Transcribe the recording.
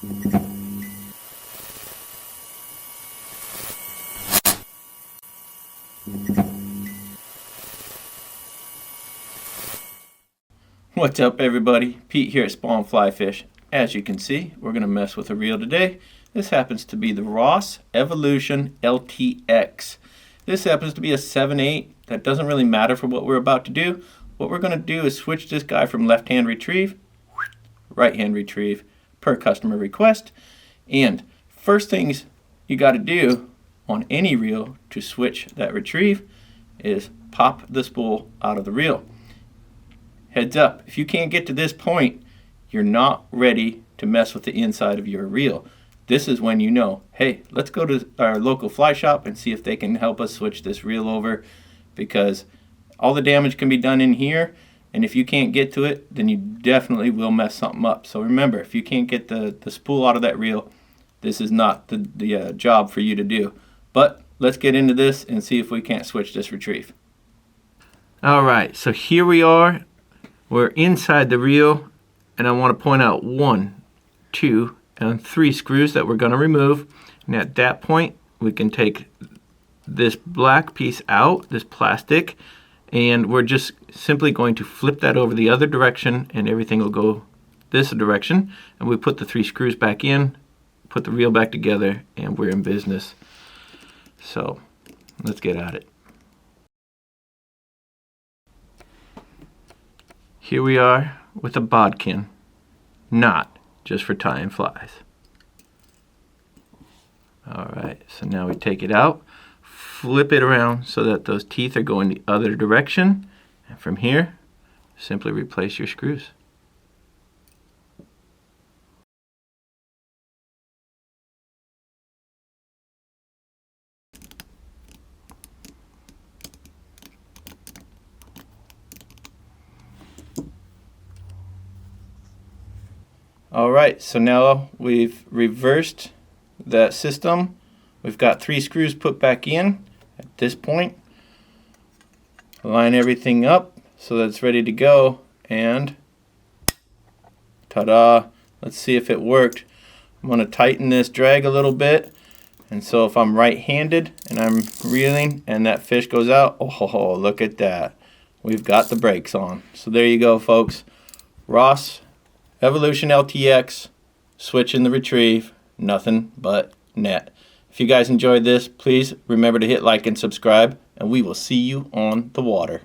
What's up everybody, Pete here at Spawn Fly Fish. As you can see, we're going to mess with a reel today. This happens to be the Ross Evolution LTX. This happens to be a 7/8. That doesn't really matter for what we're about to do. What we're going to do is switch this guy from left-hand retrieve, right-hand retrieve per customer request. And first things you got to do on any reel to switch that retrieve is pop the spool out of the reel. Heads up, if you can't get to this point, you're not ready to mess with the inside of your reel. This is when you know, hey, let's go to our local fly shop and see if they can help us switch this reel over, because all the damage can be done in here, and if you can't get to it, then you definitely will mess something up. So remember, if you can't get the spool out of that reel, this is not the job for you to do. But let's get into this and see if we can't switch this retrieve. Alright, so here we are. We're inside the reel, and I want to point out 1, 2, and 3 screws that we're going to remove. And at that point, we can take this black piece out, this plastic, and we're just simply going to flip that over the other direction, and everything will go this direction. And we put the 3 screws back in, put the reel back together, and we're in business. So let's get at it. Here we are with a bodkin, not just for tying flies. Alright, so now we take it out, flip it around so that those teeth are going the other direction, and from here, simply replace your screws. Alright, so now we've reversed that system. We've got 3 screws put back in at this point. Line everything up so that it's ready to go, and ta-da! Let's see if it worked. I'm going to tighten this drag a little bit, and so if I'm right-handed and I'm reeling and that fish goes out, oh, look at that. We've got the brakes on. So there you go, folks. Ross Evolution LTX, switching the retrieve, nothing but net. If you guys enjoyed this, please remember to hit like and subscribe, and we will see you on the water.